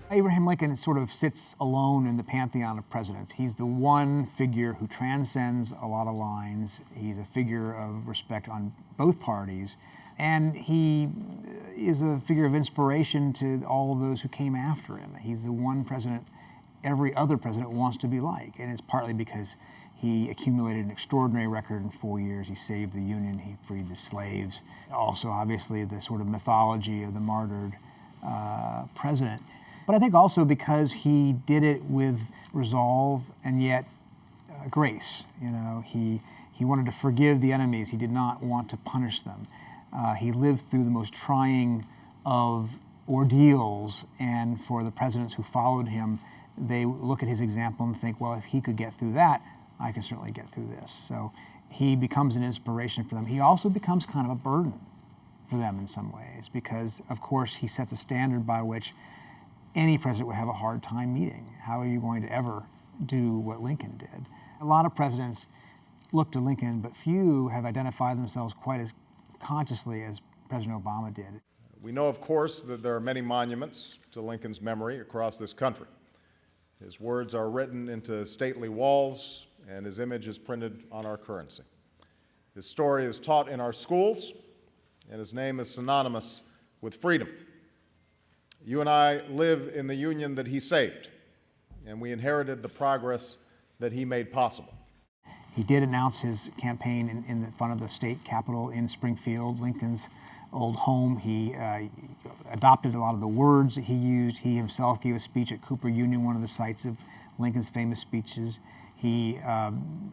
Abraham Lincoln sort of sits alone in the pantheon of presidents. He's the one figure who transcends a lot of lines. He's a figure of respect on both parties. And he is a figure of inspiration to all of those who came after him. He's the one president every other president wants to be like. And it's partly because he accumulated an extraordinary record in 4 years. He saved the Union, he freed the slaves. Also, obviously, the sort of mythology of the martyred president. But I think also because he did it with resolve and yet grace. You know, he wanted to forgive the enemies. He did not want to punish them. He lived through the most trying of ordeals, and for the presidents who followed him, they look at his example and think, well, if he could get through that, I can certainly get through this. So he becomes an inspiration for them. He also becomes kind of a burden for them in some ways because, of course, he sets a standard by which any president would have a hard time meeting. How are you going to ever do what Lincoln did? A lot of presidents look to Lincoln, but few have identified themselves quite as consciously as President Obama did. We know, of course, that there are many monuments to Lincoln's memory across this country. His words are written into stately walls, and his image is printed on our currency. His story is taught in our schools, and his name is synonymous with freedom. You and I live in the Union that he saved, and we inherited the progress that he made possible. He did announce his campaign in the front of the state capitol in Springfield, Lincoln's old home. He adopted a lot of the words that he used. He himself gave a speech at Cooper Union, one of the sites of Lincoln's famous speeches. He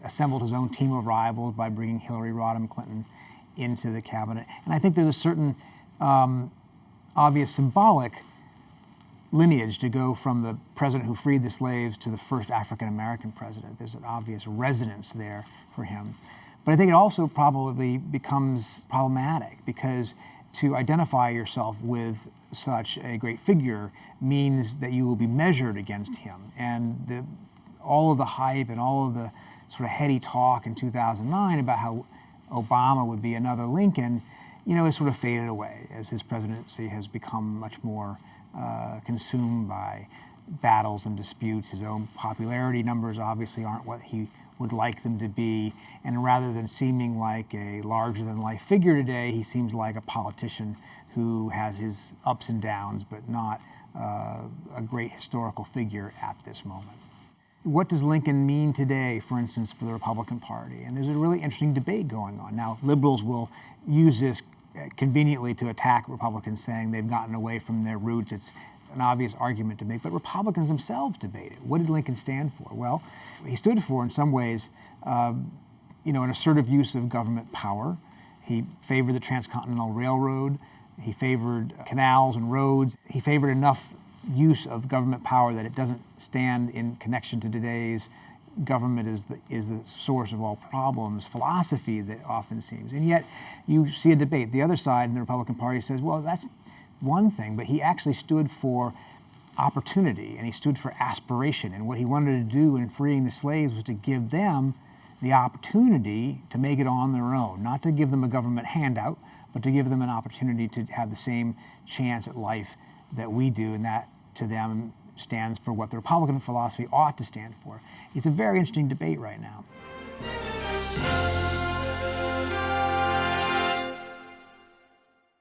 assembled his own team of rivals by bringing Hillary Rodham Clinton into the cabinet. And I think there's a certain obvious symbolic lineage to go from the president who freed the slaves to the first African-American president. There's an obvious resonance there for him. But I think it also probably becomes problematic because to identify yourself with such a great figure means that you will be measured against him. And all of the hype and all of the sort of heady talk in 2009 about how Obama would be another Lincoln, you know, has sort of faded away as his presidency has become much more consumed by battles and disputes. His own popularity numbers obviously aren't what he would like them to be. And rather than seeming like a larger-than-life figure today, he seems like a politician who has his ups and downs, but not a great historical figure at this moment. What does Lincoln mean today, for instance, for the Republican Party? And there's a really interesting debate going on. Now, liberals will use this conveniently to attack Republicans, saying they've gotten away from their roots. It's an obvious argument to make, but Republicans themselves debate it. What did Lincoln stand for? Well, he stood for, in some ways, an assertive use of government power. He favored the Transcontinental Railroad. He favored canals and roads. He favored enough use of government power that it doesn't stand in connection to today's government is the source of all problems philosophy that often seems. And yet you see a debate. The other side in the Republican Party says, well, that's one thing, but he actually stood for opportunity and he stood for aspiration. And what he wanted to do in freeing the slaves was to give them the opportunity to make it on their own, not to give them a government handout, but to give them an opportunity to have the same chance at life that we do, and that to them stands for what the Republican philosophy ought to stand for. It's a very interesting debate right now.